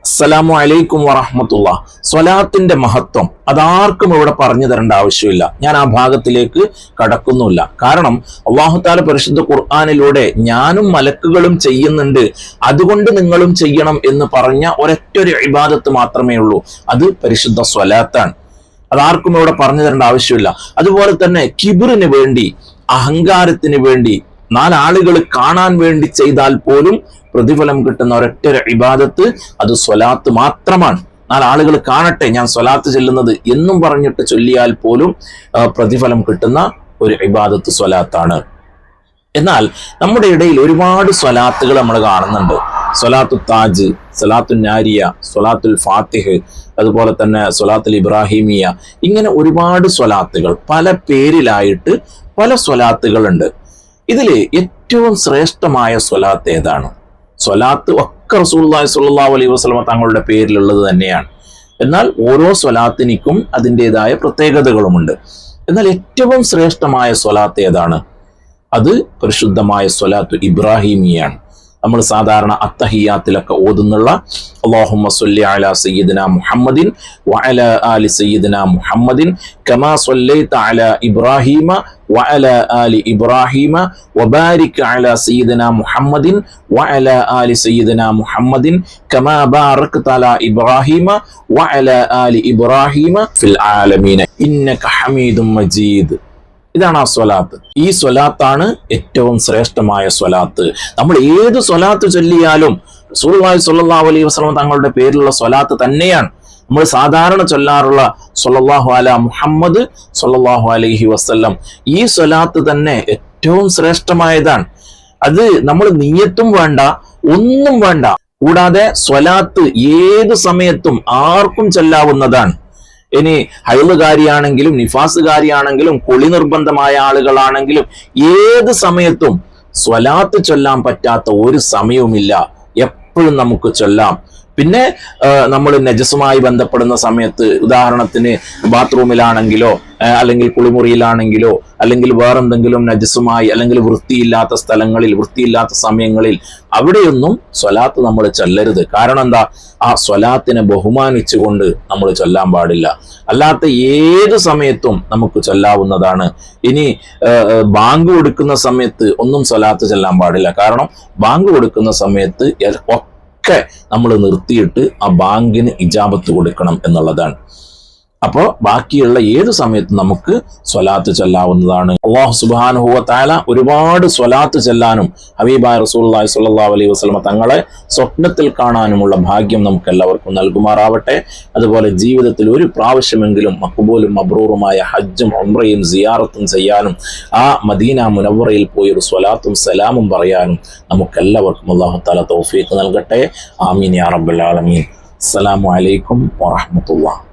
അസ്സലാമു അലൈക്കും വറഹ്മത്തുള്ളാ. സ്വലാത്തിന്റെ മഹത്വം അതാർക്കും ഇവിടെ പറഞ്ഞു തരേണ്ട ആവശ്യമില്ല. ഞാൻ ആ ഭാഗത്തിലേക്ക് കടക്കുന്നില്ല. കാരണം അല്ലാഹു തആല പരിശുദ്ധ ഖുർആനിലൂടെ ഞാനും മലക്കുകളും ചെയ്യുന്നുണ്ട്, അതുകൊണ്ട് നിങ്ങളും ചെയ്യണം എന്ന് പറഞ്ഞ ഒരൊറ്റൊരു ഇബാദത്ത് മാത്രമേ ഉള്ളൂ. അത് പരിശുദ്ധ സ്വലാത്താണ്. അതാർക്കും ഇവിടെ പറഞ്ഞു തരേണ്ട ആവശ്യമില്ല. അതുപോലെ തന്നെ കിബ്റിന് വേണ്ടി, അഹങ്കാരത്തിന് വേണ്ടി, നാലാളുകൾ കാണാൻ വേണ്ടി ചെയ്താൽ പോലും പ്രതിഫലം കിട്ടുന്ന ഒരൊറ്റ ഇബാദത്ത് അത് സ്വലാത്ത് മാത്രമാണ്. നാലാളുകൾ കാണട്ടെ ഞാൻ സ്വലാത്ത് ചൊല്ലുന്നത് എന്നും പറഞ്ഞിട്ട് ചൊല്ലിയാൽ പോലും പ്രതിഫലം കിട്ടുന്ന ഒരു ഇബാദത്ത് സ്വലാത്താണ്. എന്നാൽ നമ്മുടെ ഇടയിൽ ഒരുപാട് സ്വലാത്തുകൾ നമ്മൾ കാണുന്നുണ്ട്. സ്വലാത്തു താജ്, സ്വലാത്തു നാരിയ, സ്വലാത്തുൽ ഫാത്തിഹ്, അതുപോലെ തന്നെ സ്വലാത്തുൽ ഇബ്രാഹിമിയ, ഇങ്ങനെ ഒരുപാട് സ്വലാത്തുകൾ പല പേരിലായിട്ട് പല സ്വലാത്തുകളുണ്ട്. ഇതിൽ ഏറ്റവും ശ്രേഷ്ഠമായ സ്വലാത്ത് ഏതാണ്? സ്വലാത്ത് ഒക്കെ റസൂലുള്ളാഹി സ്വല്ലല്ലാഹു അലൈഹി വസല്ലം തങ്ങളുടെ പേരിലുള്ളത് തന്നെയാണ്. എന്നാൽ ഓരോ സ്വലാത്തിനും അതിൻ്റെതായ പ്രത്യേകതകളുമുണ്ട്. എന്നാൽ ഏറ്റവും ശ്രേഷ്ഠമായ സ്വലാത്ത് ഏതാണ്? അത് പരിശുദ്ധമായ സ്വലാത്തു ഇബ്രാഹിമിയാണ്. നമ്മൾ സാധാരണ അത്തഹിയാത്തിലൊക്കെ ഓതുന്നുള്ള അല്ലാഹുമ്മ സ്വല്ലി അലാ സയ്യിദിന മുഹമ്മദിൻ വഅലാ ആലി സയ്യിദിന മുഹമ്മദിൻ കമാ സ്വല്ലൈത അലാ ഇബ്രാഹീമ വഅലാ ആലി ഇബ്രാഹീമ വബാരിക് അലാ സയ്യിദിന മുഹമ്മദിൻ വഅലാ ആലി സയ്യിദിന മുഹമ്മദിൻ കമാ ബാറക്ത അലാ ഇബ്രാഹീമ വഅലാ ആലി ഇബ്രാഹീമ ഫിൽ ആലമീന ഇന്നക ഹമീദും മജീദ്. ഇതാണ് ആ സ്വലാത്ത്. ഈ സ്വലാത്താണ് ഏറ്റവും ശ്രേഷ്ഠമായ സ്വലാത്ത്. നമ്മൾ ഏത് സ്വലാത്ത് ചൊല്ലിയാലും റസൂലുള്ളാഹി സ്വല്ലല്ലാഹു അലൈഹി വസല്ലം തങ്ങളുടെ പേരിലുള്ള സ്വലാത്ത് തന്നെയാണ്. നമ്മൾ സാധാരണ ചൊല്ലാറുള്ള സ്വല്ലല്ലാഹു അലാ മുഹമ്മദ് സ്വല്ലല്ലാഹു അലൈഹി വസല്ലം, ഈ സ്വലാത്ത് തന്നെ ഏറ്റവും ശ്രേഷ്ഠമായതാണ്. അത് നമ്മൾ നിയ്യത്തും വേണ്ട, ഒന്നും വേണ്ട. കൂടാതെ സ്വലാത്ത് ഏത് സമയത്തും ആർക്കും ചൊല്ലാവുന്നതാണ്. ഇനി ഹൈളുകാരിയാണെങ്കിലും നിഫാസുകാരിയാണെങ്കിലും കുളി നിർബന്ധമായ ആളുകളാണെങ്കിലും ഏത് സമയത്തും സ്വലാത്ത് ചൊല്ലാൻ പറ്റാത്ത ഒരു സമയവുമില്ല. എപ്പോഴും നമുക്ക് ചൊല്ലാം. പിന്നെ നമ്മൾ നജസുമായി ബന്ധപ്പെടുന്ന സമയത്ത്, ഉദാഹരണത്തിന് ബാത്റൂമിലാണെങ്കിലോ അല്ലെങ്കിൽ കുളിമുറിയിലാണെങ്കിലോ അല്ലെങ്കിൽ വേറെന്തെങ്കിലും നജസുമായി അല്ലെങ്കിൽ വൃത്തിയില്ലാത്ത സ്ഥലങ്ങളിൽ, വൃത്തിയില്ലാത്ത സമയങ്ങളിൽ അവിടെയൊന്നും സ്വലാത്ത് നമ്മൾ ചൊല്ലരുത്. കാരണം എന്താ? ആ സ്വലാത്തിനെ ബഹുമാനിച്ചുകൊണ്ട് നമ്മൾ ചൊല്ലാൻ പാടില്ല. അല്ലാത്ത ഏത് സമയത്തും നമുക്ക് ചൊല്ലാവുന്നതാണ്. ഇനി ബാങ്ക് കൊടുക്കുന്ന സമയത്ത് ഒന്നും സ്വലാത്ത് ചൊല്ലാൻ പാടില്ല. കാരണം ബാങ്ക് കൊടുക്കുന്ന സമയത്ത് ഒക്കെ നമ്മൾ നിർത്തിയിട്ട് ആ ബാങ്കിന് ഇജാബത്ത് കൊടുക്കണം എന്നുള്ളതാണ്. അപ്പോൾ ബാക്കിയുള്ള ഏത് സമയത്തും നമുക്ക് സ്വലാത്ത് ചൊല്ലാവുന്നതാണ്. അല്ലാഹു സുബ്ഹാനഹു വ തആല ഒരുപാട് സ്വലാത്ത് ചൊല്ലാനും ഹബീബായ റസൂലുള്ളാഹി സ്വല്ലല്ലാഹു അലൈഹി വസല്ലം തങ്ങളെ സ്വപ്നത്തിൽ കാണാനുമുള്ള ഭാഗ്യം നമുക്ക് എല്ലാവർക്കും നൽകുമാറാവട്ടെ. അതുപോലെ ജീവിതത്തിൽ ഒരു പ്രാവശ്യമെങ്കിലും മഖ്ബൂലും മബ്റൂറുമായ ഹജ്ജും ഉംറയും സിയാറത്തും ചെയ്യാനും ആ മദീന മുനവ്വറയിൽ പോയി ഒരു സ്വലാത്തും സലാമും പറയാനും നമുക്കെല്ലാവർക്കും അല്ലാഹു തആല തൗഫീഖ് നൽകട്ടെ. ആമീൻ യാ റബ്ബൽ ആലമീൻ. അസ്സലാമു അലൈക്കും വറഹ്മത്തുള്ളാഹി.